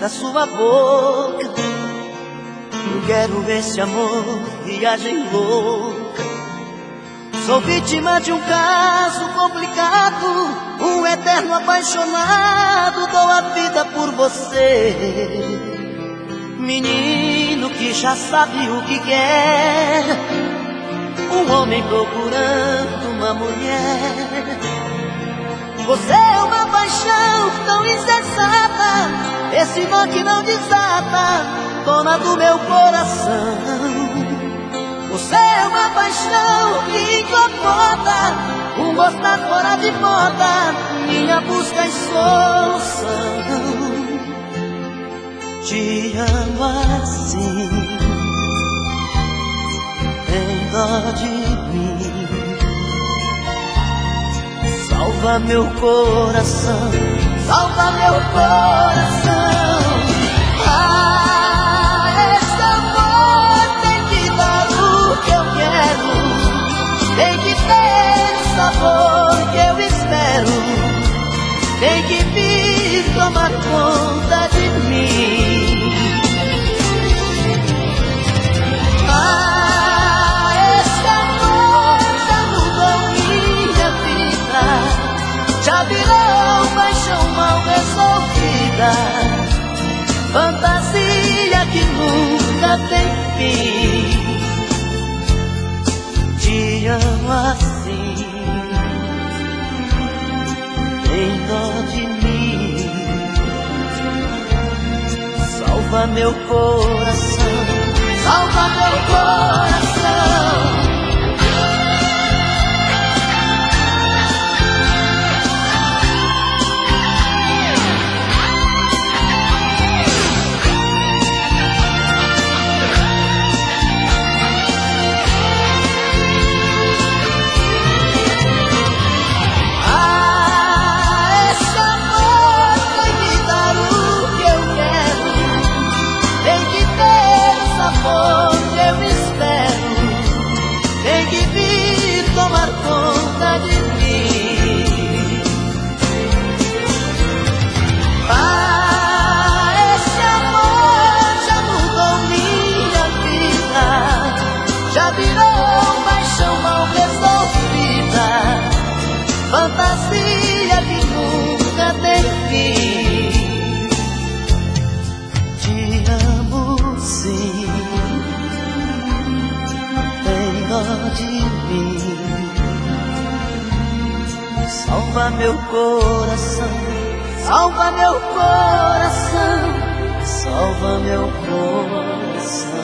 da sua boca. Eu quero esse amor, viagem louca. Sou vítima de um caso complicado, um eterno apaixonado, dou a vida por você. Menino que já sabe o que quer, um homem procurando uma mulher. Você é uma paixão tão insensata, esse nó que não desata, dona do meu coração. Você é uma paixão que incomoda, um gostar fora de moda, minha busca e solução. Te amo assim, tem dó de mim, salva meu coração, salva meu coração. Esse amor tem que dar o que eu quero, tem que ter o sabor que eu espero, tem que vir tomar conta de mim. Esse amor já mudou minha vida, já virou paixão mal resolvida, fantasia que nunca tem fim. Te amo assim, tem dó de mim, salva meu coração, salva meu coração. Eu espero, tem que vir tomar conta de mim. Esse amor já mudou minha vida, já virou paixão mal resolvida, fantasia que nunca tem fim. Te amo sim, de mim, salva meu coração, salva meu coração, salva meu coração.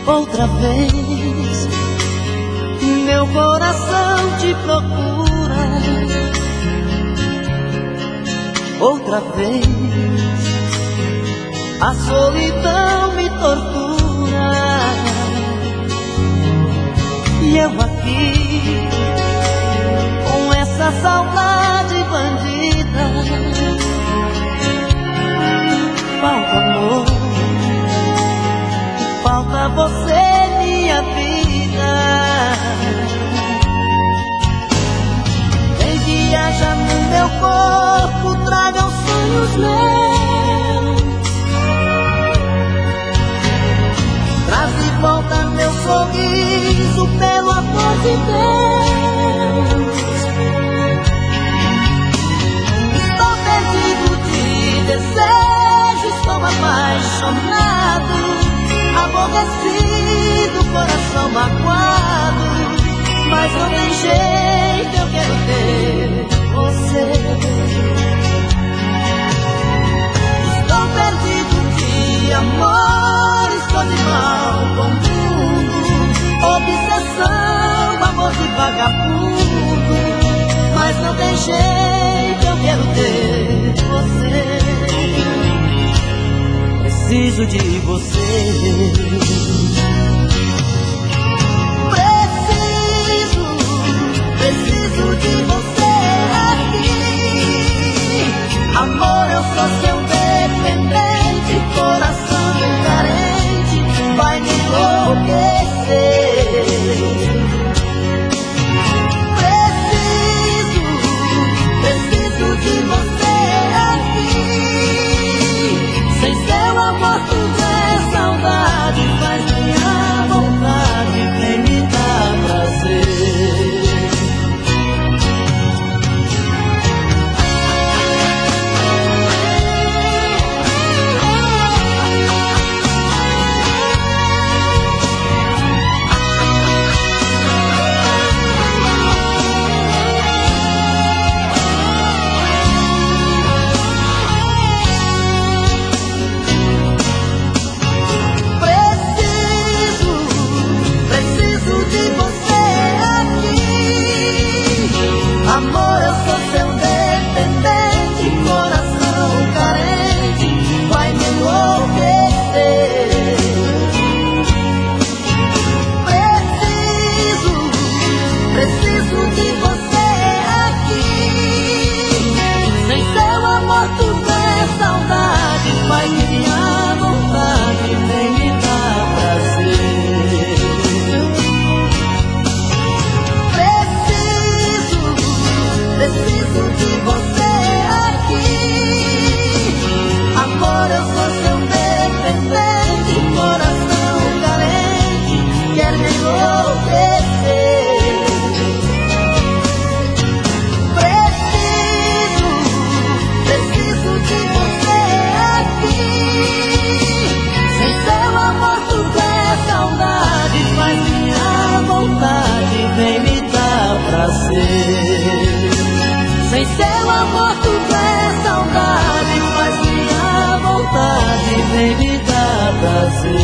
Outra vez, meu coração te procura. Outra vez, a solidão me tortura. E eu aqui, com essa saudade bandida, falta amor, falta você, minha vida. Vem, viaja no meu corpo, traga os sonhos meus, traz de volta meu sorriso, pelo amor de Deus. Estou perdido de desejo, estou apaixonado, aborrecido, coração magoado, mas não tem jeito, eu quero ter você. Estou perdido de amor, estou de mal com o mundo, obsessão, amor de vagabundo, mas não tem jeito, eu quero ter preciso de você. Preciso de você aqui. Amor, eu sou seu dependente, coração carente, vai me enlouquecer. Preciso de você aqui. Sem seu amor tudo é saudade, faz minha vontade, vem me dar prazer. Amor, eu sou seu dependente, coração carente, vai me enlouquecer. Preciso de você aqui. Sem seu amor tudo é saudade, faz minha vontade, vem me dar prazer. Preciso de você aqui. Amor, eu sou seu dependente, coração carente, quer me enlouquecer. Preciso de você aqui. Sem seu amor tudo é saudade, faz minha vontade, vem me dar prazer. Sem seu amor tudo é saudade, faz minha vontade, vem me dar prazer.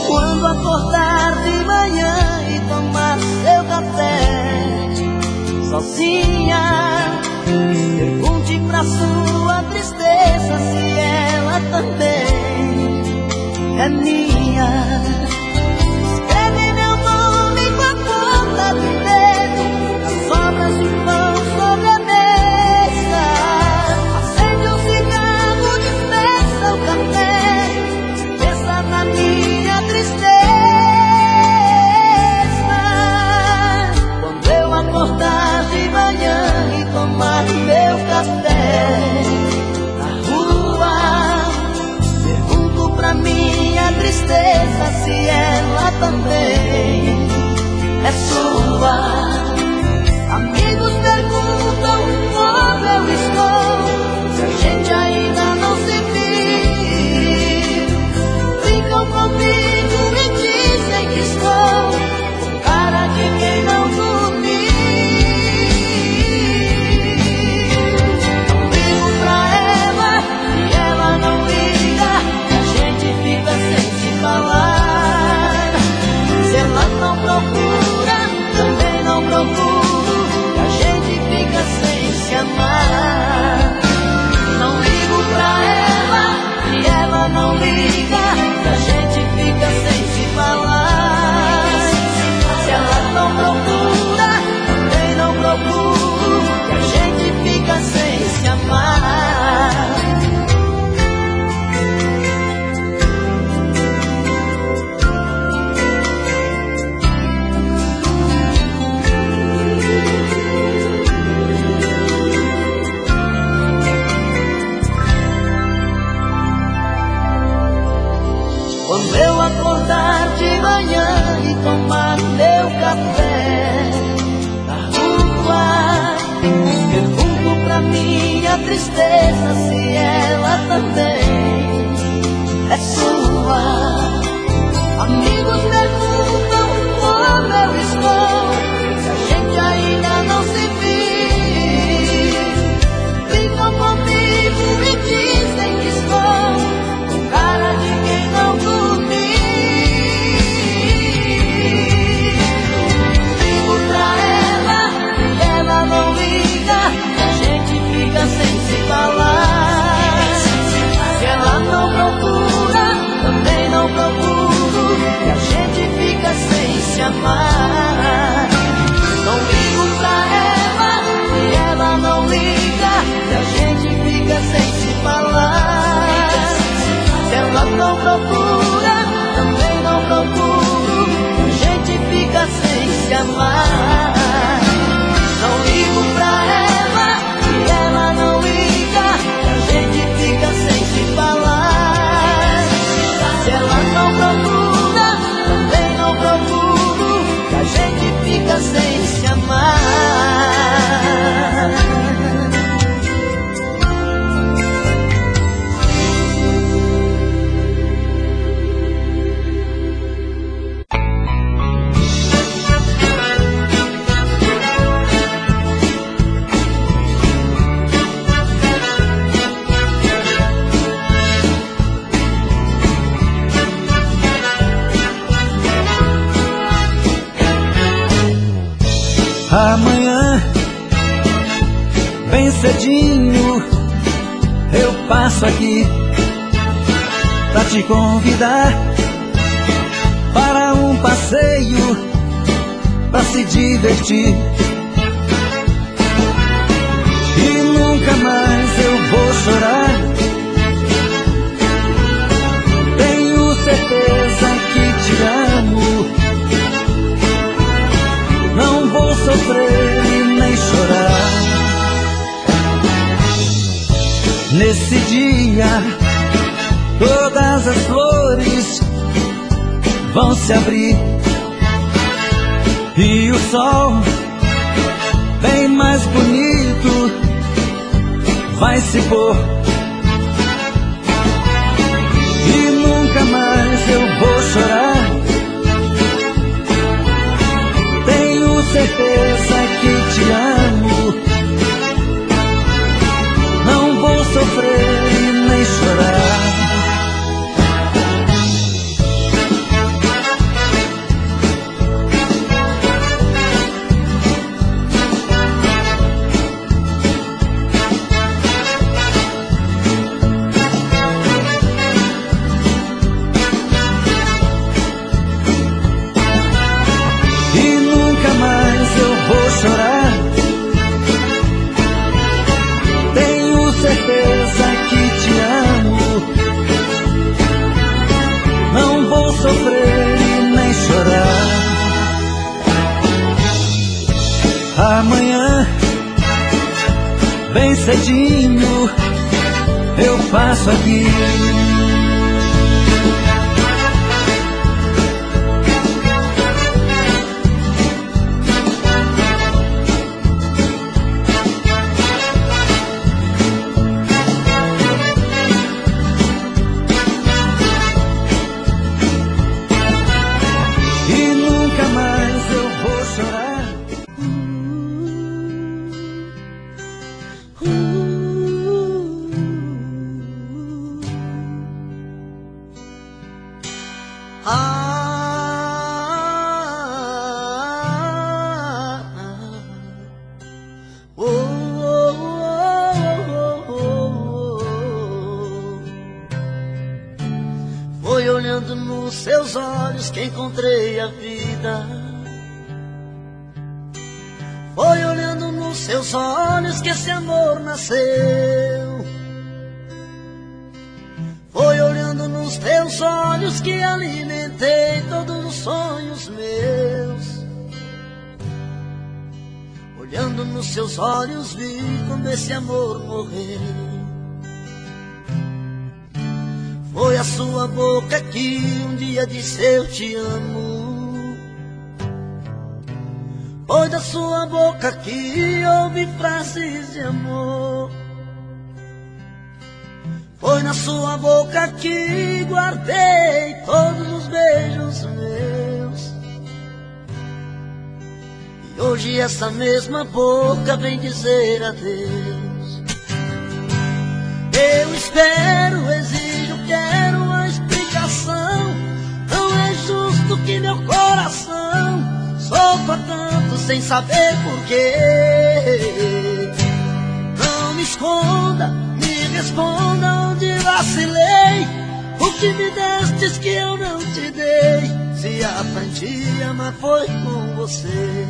Quando acordar de manhã e tomar seu café sozinha, pergunte pra sua tristeza se ela também é minha. Escreve meu nome com a ponta do dedo nas sobras de pão sobre a mesa. Acende um cigarro, dispensa o café, pensa na minha tristeza. Quando eu acordar de manhã e tomar meu café na rua, pergunto pra minha tristeza se ela também é sua. Amigos perguntam como eu estou, se a gente ainda não se viu. Brincam comigo e dizem que estou com cara de quem não dormiu. Não ligo pra ela e ela não liga, a gente fica sem se falar. Se ela não procura, também não procuro, a gente fica sem se amar. Não ligo pra ela e ela não liga, a gente fica sem se falar. Se ela não procura, também não procuro, a gente fica sem se amar. Quando eu acordar de manhã e tomar meu café na rua, pergunto pra a minha tristeza se ela também é sua? Amigos perguntam como eu estou, se a gente ainda não se viu. Ficam comigo e dizem que estou com cara de quem não dormiu. Ligo pra ela e ela não liga, a gente fica sem se falar. Se ela não procura, também não procuro, e a gente fica sem se amar. Não ligo pra ela e ela não liga, e a gente fica sem se falar. Se ela não procura, também não procuro, e a gente fica sem se amar. Não ligo pra ela e ela não liga, e a gente fica sem se falar. Se ela não procura, também não procuro, e a gente fica sem se amar. Amanhã, bem cedinho, eu passo aqui pra te convidar para um passeio, pra se divertir. E nunca mais eu vou chorar, tenho certeza que te amo. Não vou sofrer e nem chorar. Nesse dia, todas as flores vão se abrir e o sol, bem mais bonito, vai se pôr. E nunca mais eu vou chorar, tenho certeza que te amo. Não vou sofrer e nem chorar. Chorar, tenho certeza que te amo. Não vou sofrer e nem chorar. Amanhã, bem cedinho, eu passo aqui. Foi olhando nos seus olhos que encontrei a vida. Foi olhando nos seus olhos que esse amor nasceu. Foi olhando nos teus olhos que alimentei todos os sonhos meus. Olhando nos seus olhos vi como esse amor morreu. Foi a sua boca que um dia disse eu te amo. Foi da sua boca que ouvi frases de amor. Foi na sua boca que guardei todos os beijos meus. E hoje essa mesma boca vem dizer adeus. Eu espero, exijo, quero uma explicação. Não é justo que meu coração sofra tanto sem saber porquê. Não me esconda, me responda onde vacilei. O que me destes que eu não te dei. Se aprendi a amar foi com você.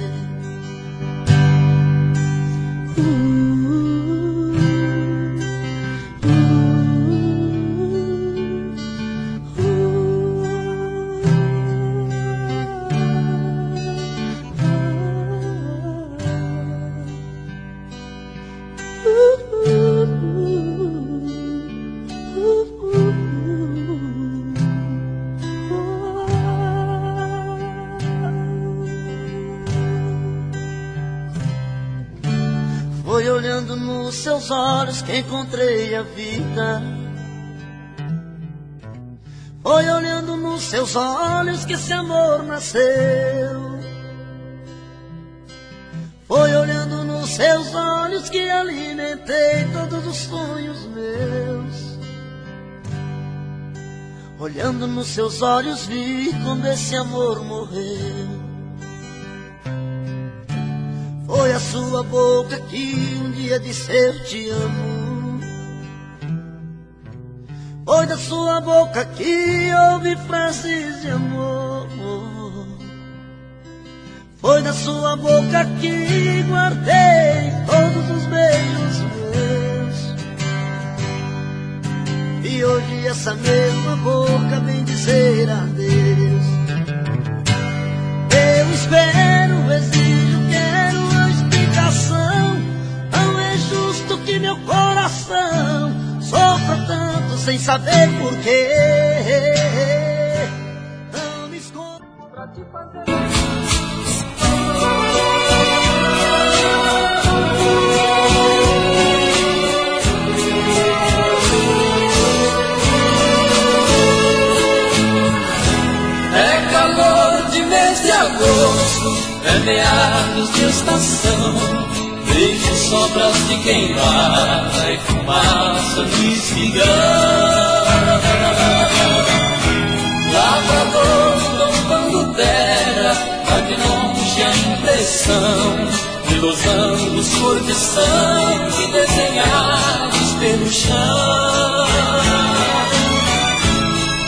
Foi olhando nos seus olhos que encontrei a vida. Foi olhando nos seus olhos que esse amor nasceu. Foi olhando nos seus olhos que alimentei todos os sonhos meus. Olhando nos seus olhos vi quando esse amor morreu. Foi a sua boca que um dia disse eu te amo. Foi da sua boca que ouvi frases de amor. Foi da sua boca que guardei todos os beijos meus. E hoje essa mesma boca vem dizer adeus. Eu espero, exijo, quero uma explicação. Não é justo que meu coração sofra tanto sem saber porquê. Não me escondo pra te fazer. É calor de mês de agosto, é meados de estação, vejo sobras de quem vai, fumaça de espigão. Lavrador lombando terra, vai de longe a impressão de losangos cor de sangue desenhados pelo chão.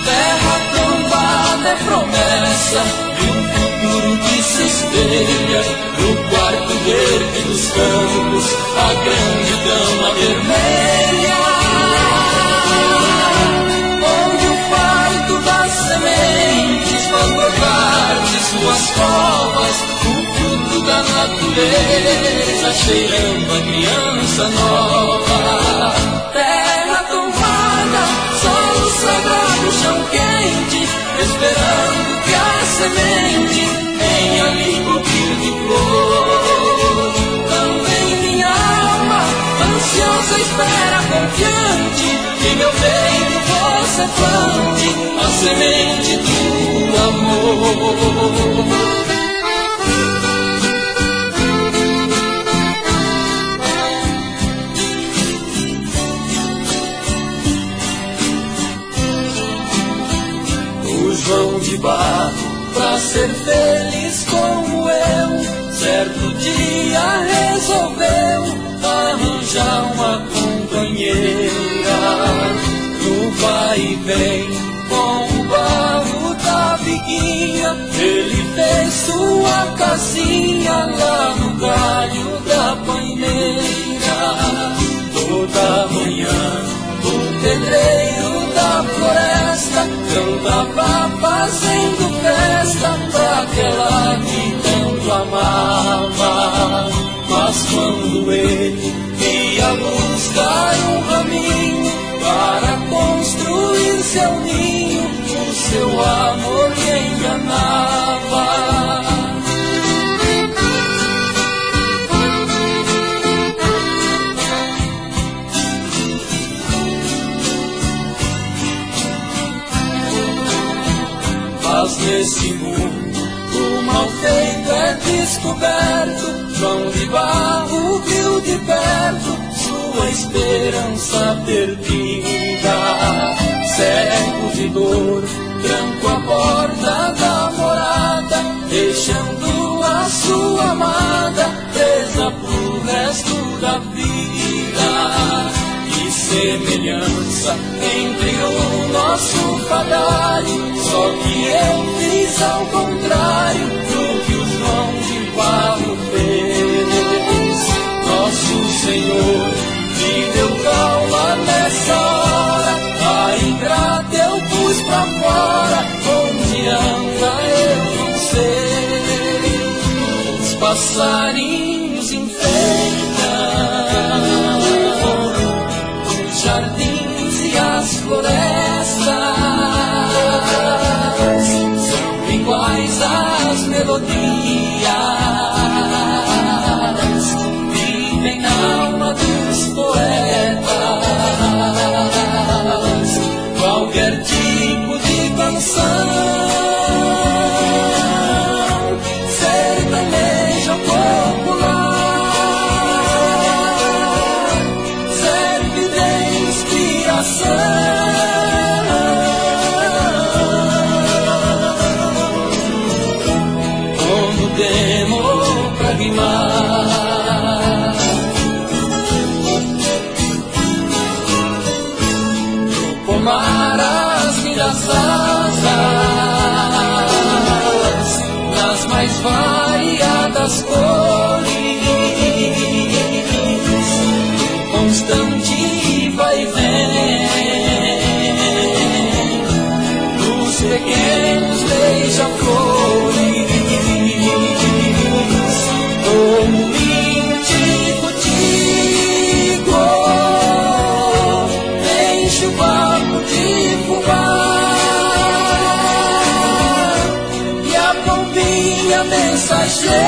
Terra tombada é promessa de um futuro que se espelha no quarto verde dos campos, a grande dama vermelha, onde o parto das sementes vai brotar de suas covas o fruto da natureza, cheirando a criança nova. Terra tombada, solo sagrado, chão quente, esperando que a semente venha lhe cobrir de flor. Também minha alma, ansiosa espera, confiante, que meu peito você plante a semente do amor. João de barro, pra ser feliz como eu, certo dia resolveu arranjar uma companheira. No vai e vem com o barro da biguinha, ele fez sua casinha lá no galho da palmeira. Toda manhã o pedreiro da floresta cantava fazendo festa pra aquela que tanto amava. Mas quando ele ia buscar um raminho para construir seu ninho, o seu amor lhe enganava. Nesse mundo o mal feito é descoberto. João de Barro viu de perto sua esperança perdida. Cego de dor, tranco a porta da morada, deixando a sua amada presa pro resto da vida. Que semelhança entre o nosso fadário, só que eu fiz ao contrário do que o João de Barro fez. Nosso Senhor me deu calma nessa hora, a ingrata eu pus pra fora, onde anda eu não sei. Os passarinhos enfeitam os jardins e as florestas, são iguais às melodias, vivem na alma dos poetas. Qualquer tipo de canção, sertaneja popular, serve de inspiração. Quando demo pra rimar, no pomar as minhas asas, nas mais variadas cores, constante vai e vem, nos pequenos beija-flores, como tico-tico, enche o barco de fubá, e a pombinha mensageira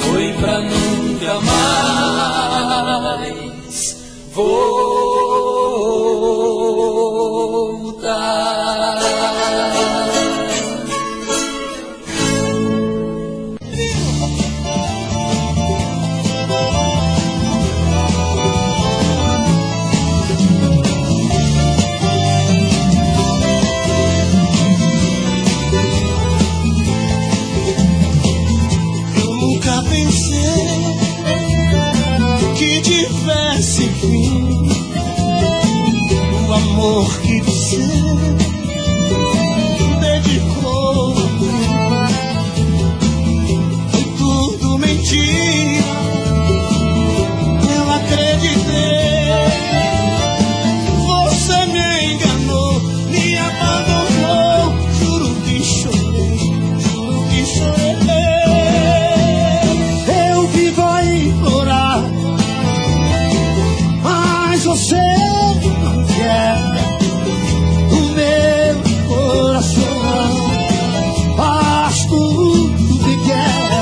foi pra nunca mais voltar. Eu nunca pensei que tivesse fim o amor que você dedicou. Foi tudo mentira, eu acreditei. Você me enganou, me abandonou. Juro que chorei. Eu vivo a implorar, mas você não quer o meu coração. Faz tudo que quer,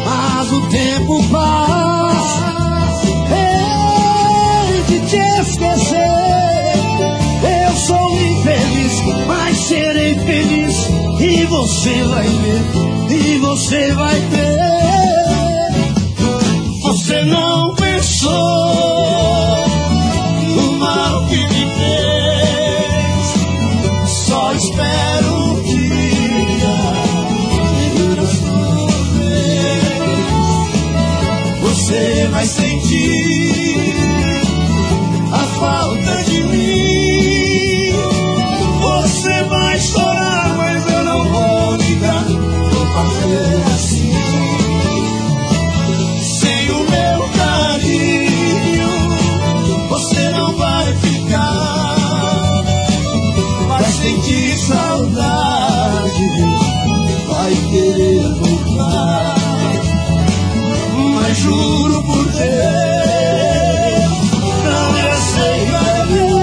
mas o tempo passa. Hei de te esquecer. Eu sou infeliz, mas serei feliz. E você vai ver, e você vai ver. Você não pensou no mal que me fez. Só espero um dia chegar a sua vez. Você vai sentir a falta de mim. Você vai chorar, mas eu não vou ligar. Vou fazer assim. Sem o meu carinho, você não vai ficar. Vai sentir saudade, vai querer voltar. Mas juro por Deus, não eu sei viver.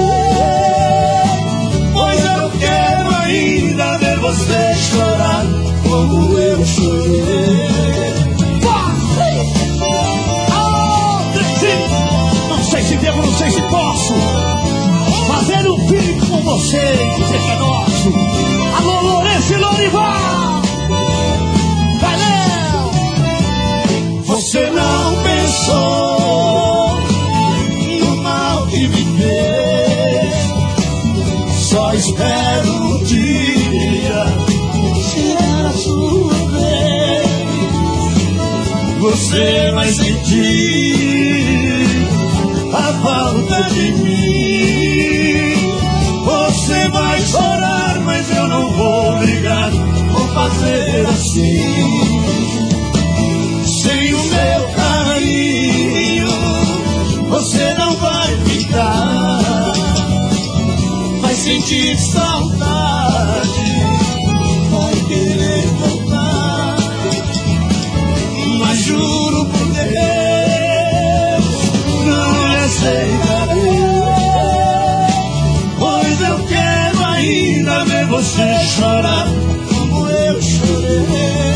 Pois eu quero ainda ver você chorar como eu chorei. Não sei se devo, não sei se posso fazer um filho com você e dizer que é nosso. Alô, Lourenço e Lorival! Vai, Léo! Você não pensou no mal que me fez. Só espero um dia chegar a sua vez. Você vai sentir a falta de mim. Você vai chorar, mas eu não vou brigar. Vou fazer assim. Sem o meu carinho, você não vai ficar. Vai sentir saudade, vai querer voltar. Mas juro por Deus, não lhe aceitarei. Pois eu quero ainda ver você chorar como eu chorei.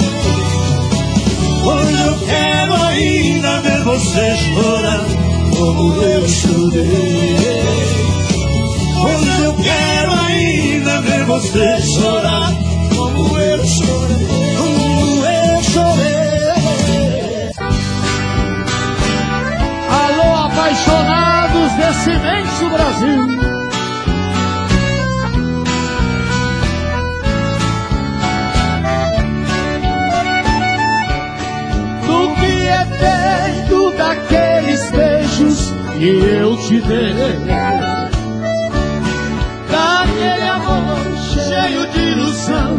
Pois eu quero ainda ver você chorar como eu chorei. Pois eu quero ainda ver você chorar como eu chorei. Como eu chorei. Alô, apaixonados desse imenso Brasil. Do que é feito daqueles beijos que eu te dei, daquele amor cheio de ilusão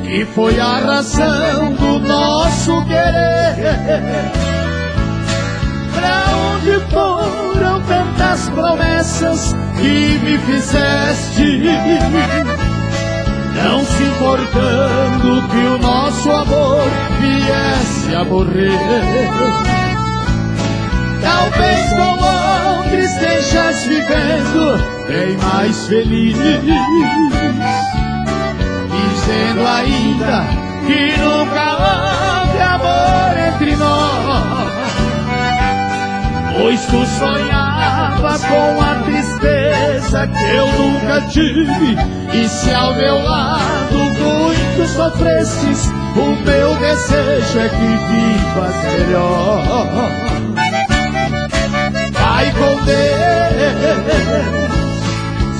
que foi a razão do nosso querer. Pra onde foram tantas promessas que me fizeste, não se importando que o nosso amor viesse a morrer? Talvez com outro estejas vivendo bem mais feliz, dizendo ainda que nunca houve amor entre nós. Pois tu sonhava com a tristeza que eu nunca tive, e se ao meu lado muito sofrestes, o meu desejo é que vivas melhor. Vai com Deus,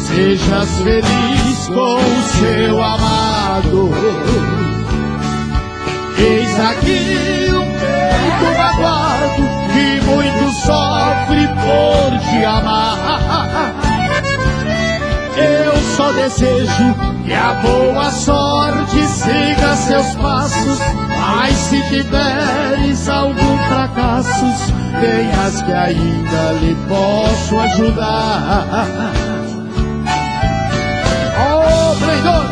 sejas feliz com o seu amado. Eis aqui um peito magoado que muito sofre por te amar. Eu só desejo que a boa sorte siga seus passos, mas se tiveres algum fracasso, tenhas que ainda lhe posso ajudar. Oh, Brendor!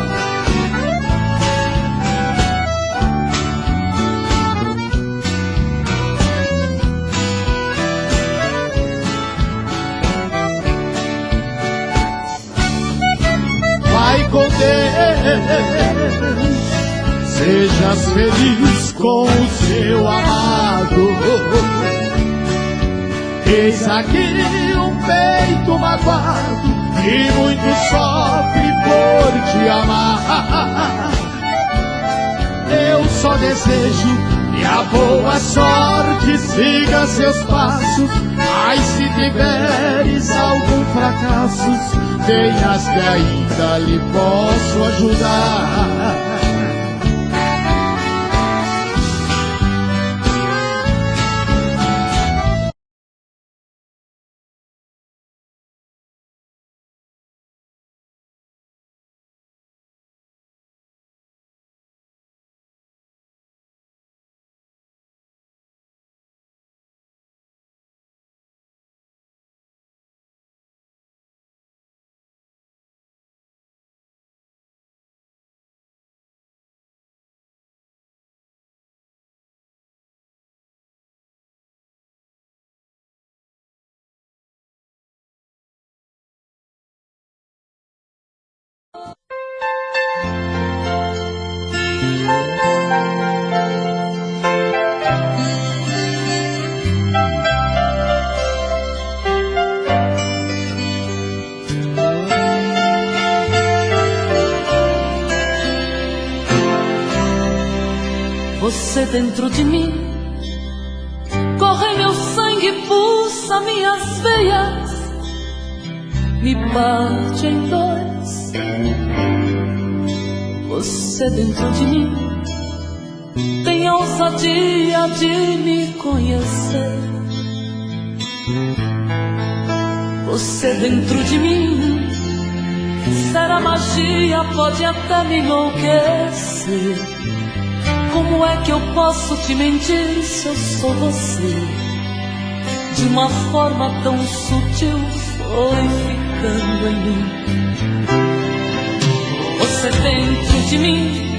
Vai com Deus, sejas feliz com o seu amado. Eis aqui um peito magoado que muito sofre por te amar. Eu só desejo que a boa sorte siga seus passos, mas se tiveres algum fracasso, tenhas que ainda lhe posso ajudar. Você dentro de mim, corre meu sangue, pulsa minhas veias, me bate em dois. Você dentro de mim tem a ousadia de me conhecer. Você dentro de mim, será magia, pode até me enlouquecer. Como é que eu posso te mentir se eu sou você? De uma forma tão sutil foi ficando em mim. Você dentro de mim,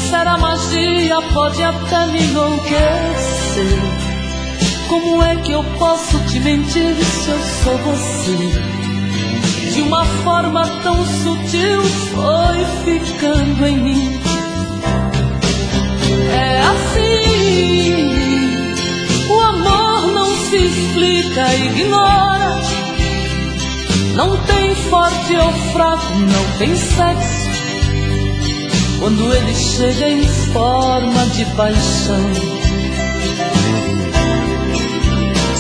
será magia, pode até me enlouquecer. Como é que eu posso te mentir se eu sou você? De uma forma tão sutil foi ficando em mim. É assim, o amor não se explica, ignora. Não tem forte ou fraco, não tem sexo. Quando ele chega em forma de paixão,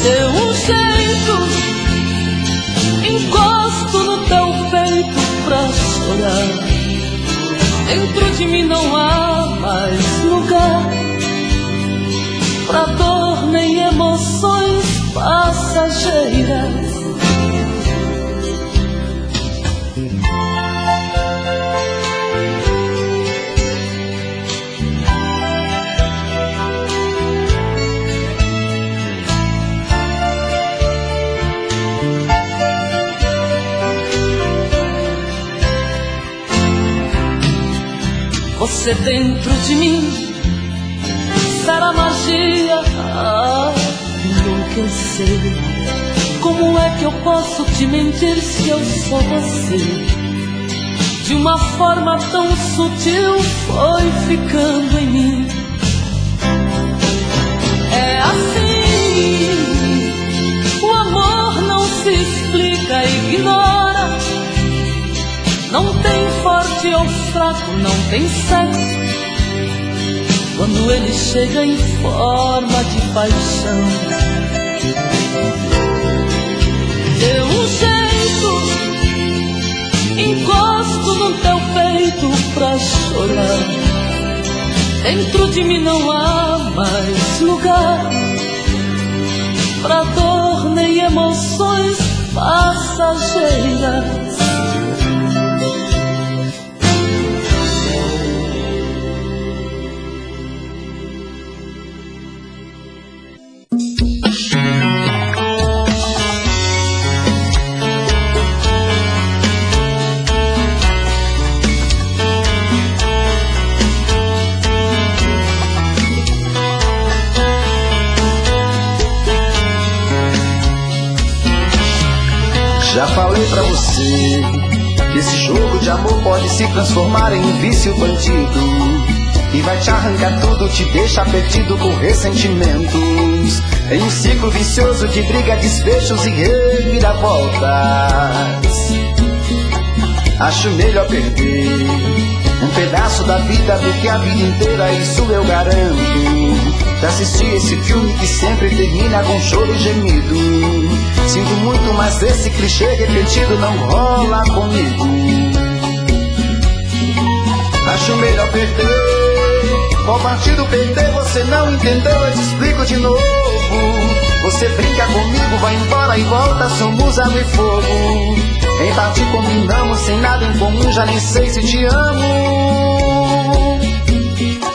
deu um jeito, encosto no teu peito pra chorar. Dentro de mim não há mais lugar pra dor nem emoções passageiras. Você dentro de mim, será magia a enlouquecer. Como é que eu posso te mentir se eu sou você? De uma forma tão sutil foi ficando em mim. É assim, o amor não se explica, ignora. Não tem forte ou fraco, não tem sexo. Quando ele chega em forma de paixão, deu um jeito, encosto no teu peito pra chorar. Dentro de mim não há mais lugar pra dor nem emoções passageiras. Já falei pra você que esse jogo de amor pode se transformar em um vício bandido e vai te arrancar tudo, te deixar perdido com ressentimentos, em um ciclo vicioso de briga, despechos e reviravoltas. Acho melhor perder um pedaço da vida do que a vida inteira, isso eu garanto. Já assisti esse filme que sempre termina com choro e gemido. Sinto muito, mas esse clichê repetido não rola comigo. Acho melhor perder. Qual partido perder você não entendeu, eu te explico de novo. Você brinca comigo, vai embora e volta, somos água e fogo. Em parte combinamos, sem nada em comum, já nem sei se te amo.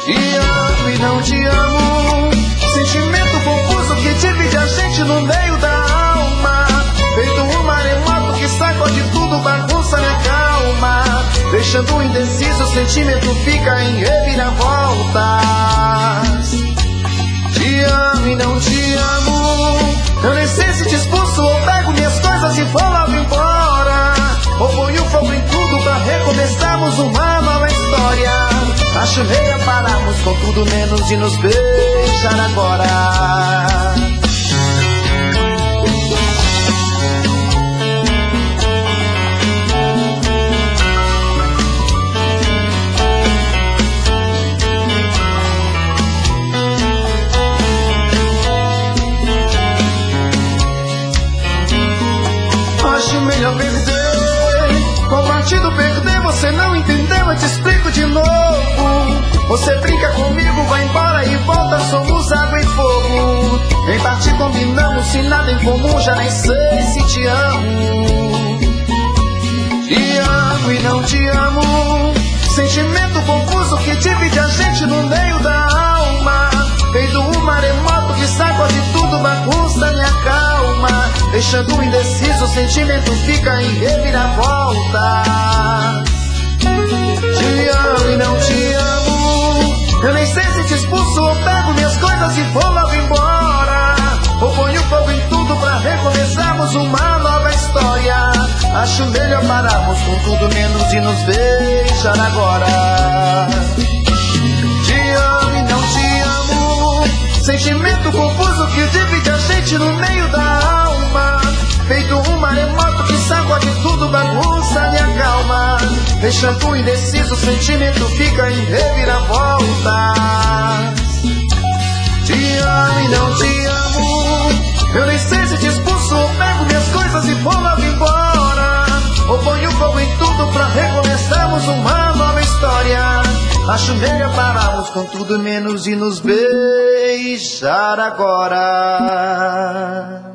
Te amo e não te amo, sentimento confuso que divide a gente no meio da alma. Feito um maremoto que sacode tudo, bagunça minha calma, deixando indeciso, o sentimento fica em reviravoltas. Te amo e não te amo, eu nem sei se te expulso ou pego minhas coisas e vou logo embora, ou ponho fogo em tudo pra recomeçarmos uma nova história. Acho meio pararmos com tudo menos de nos beijar agora. vai embora e volta, somos água e fogo. Em parte combinamos, se nada em comum, já nem sei se te amo. Te amo e não te amo, sentimento confuso que divide a gente no meio da alma. Feito um maremoto que sacode tudo, bagunça minha calma. Deixando indeciso, o sentimento fica em reviravolta. Te amo e não te amo, eu nem sei se te expulso ou pego minhas coisas e vou logo embora. Ou ponho fogo em tudo pra recomeçarmos uma nova história. Acho melhor pararmos com tudo menos e nos beijar agora. Te amo e não te amo, sentimento confuso que divide a gente no meio da alma. Feito um maremoto que sacode tudo, bagunça minha calma. Deixando indeciso, o sentimento fica em reviravolta. Te amo e não te amo, eu nem sei se te expulso ou pego minhas coisas e vou logo embora. Ou ponho fogo em tudo pra recomeçarmos uma nova história. Acho melhor pararmos com tudo menos e nos beijar agora.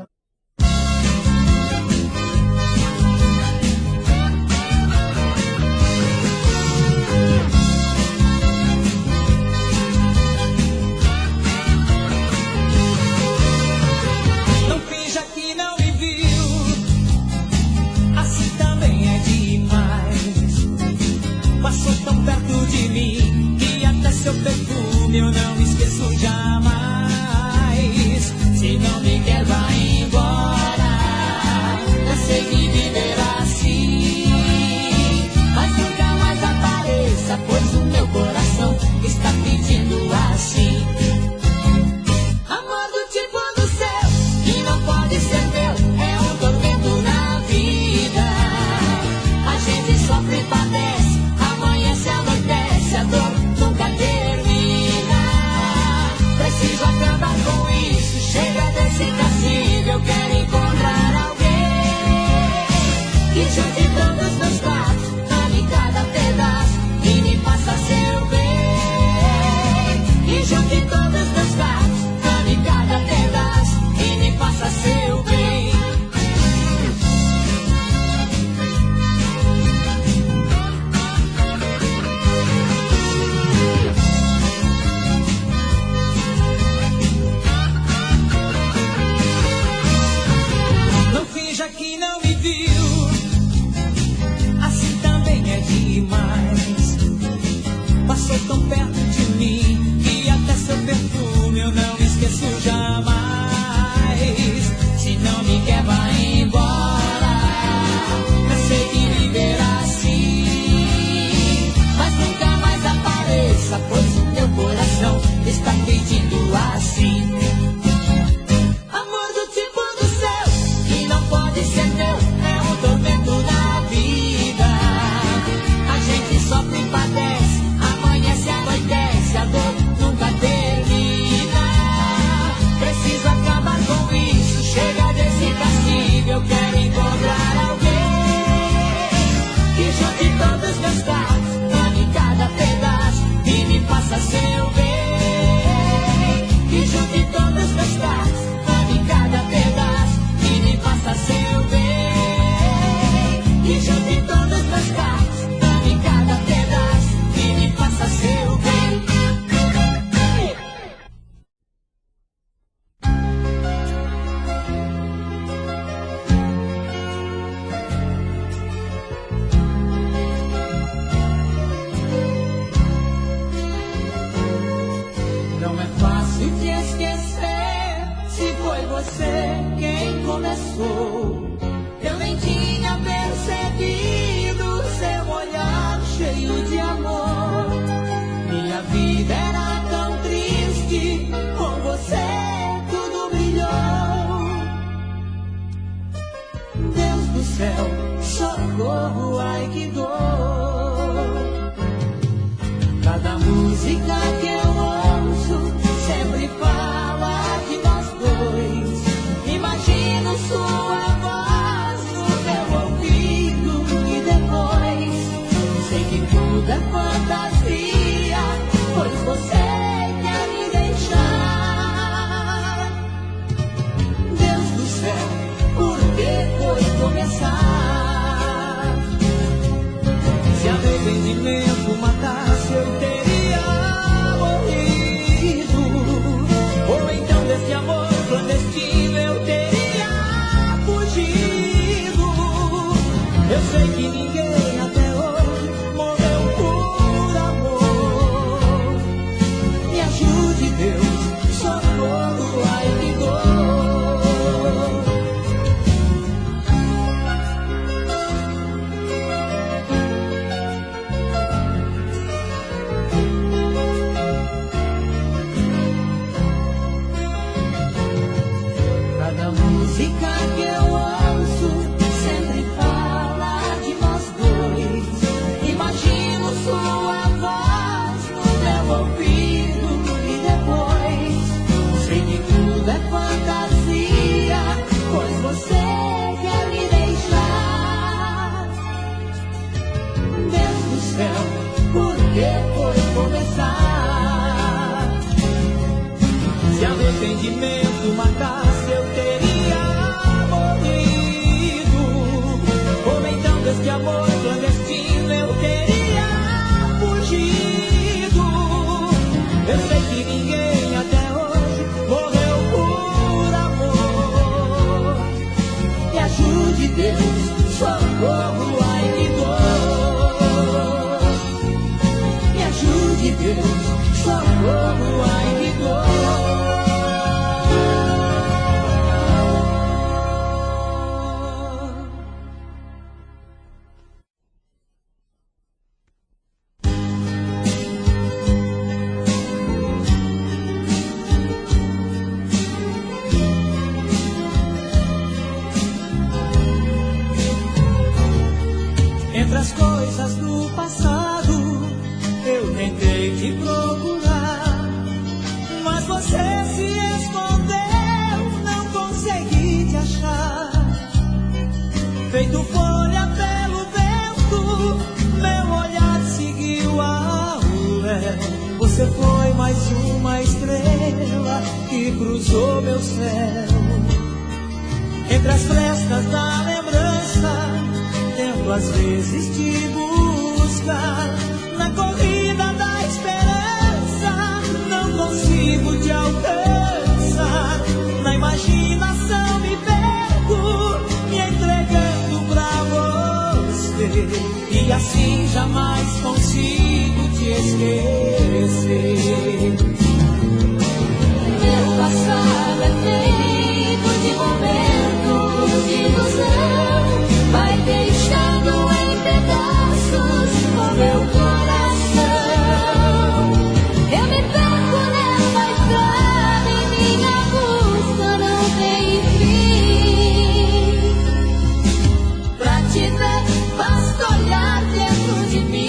Passou tão perto de mim que até seu perfume eu não esqueço jamais. Se não me quer, vai embora. Cansei de viver assim, mas nunca mais apareça, pois o meu coração está pedindo assim. Amor do tipo do céu, que não pode ser meu, é um tormento na vida. A gente sofre e padece, amanhece, anoitece, a dor nunca termina. Preciso acabar com isso, chega desse castigo, eu quero encontrar alguém que junte todos os meus pratos, ame cada pedaço e me faça seu bem. Que junte todos os meus pratos, ame cada pedaço e me faça seu bem. Não finja que não me viu, assim também é demais. Passou tão perto de mim que até seu perfume eu não esqueço jamais. Se não me quer, vai embora. Cansei de viver assim, mas nunca mais apareça, pois o meu coração está pedindo assim. Amor do tipo do céu, que não pode ser meu, é um tormento na vida. A gente sofre e padece, amanhece, anoitece, a dor nunca termina. Preciso acabar com isso, chega desse castigo, eu quero encontrar alguém que junte todos os meus pratos, ame cada pedaço e me faça seu bem. Que junte todos os meus pratos, ame cada pedaço e me faça seu bem. Que junte todos os meus pratos, ame cada pedaço e me faça seu bem. Não é fácil te esquecer, se foi você quem começou. Eu nem tinha percebido seu olhar cheio de amor. Minha vida era tão triste, com você tudo brilhou. Deus do céu, socorro, ai que dor. Cada música que eu ouço sempre fala de nós dois. Imagino sua voz no meu ouvido e arrependimento matasse, eu teria morrido. Ou então deste amor clandestino eu teria fugido. Eu sei que ninguém até hoje morreu por amor. Me ajude, Deus, socorro, ai que dor. Me ajude, Deus, socorro, ai que dor. Entre as coisas do passado, eu tentei te procurar, mas você se escondeu, não consegui te achar. Feito folha pelo vento, meu olhar seguiu ao léu. Você foi mais uma estrela que cruzou meu céu. Entre as frestas da lembrança, tento às vezes te buscar. Na corrida da esperança, não consigo te alcançar. Na imaginação me perco, me entregando pra você, e assim jamais consigo te esquecer. Meu passado é feito de momentos de ilusão, vai deixando em pedaços o meu coração. Eu me perco nessa estrada e minha busca não tem fim. Pra te ver, basta olhar dentro de mim.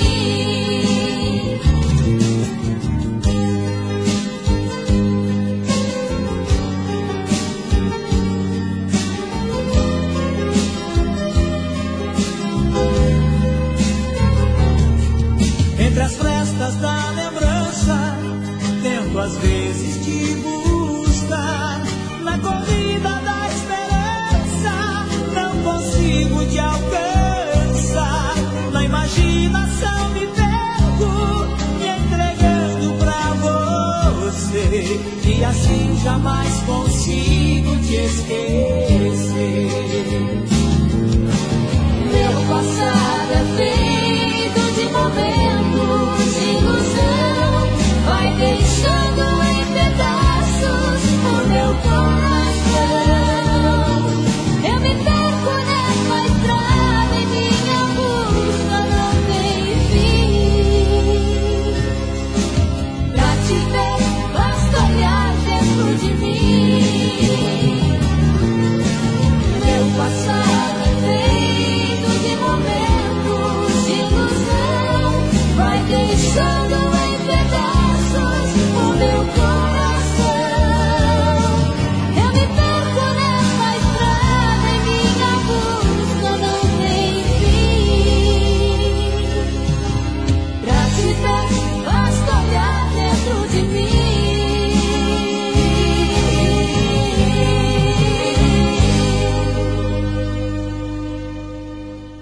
Entre as frestas da lembrança, tento às vezes te buscar. Na corrida da esperança, não consigo te alcançar. Na imaginação me perco, me entregando pra você, e assim jamais consigo te esquecer. Meu passado é feito de momentos de ilusão, vai deixando em pedaços o meu coração. Eu me perco nessa estrada e minha busca não tem fim. Pra te ver, basta olhar dentro de mim.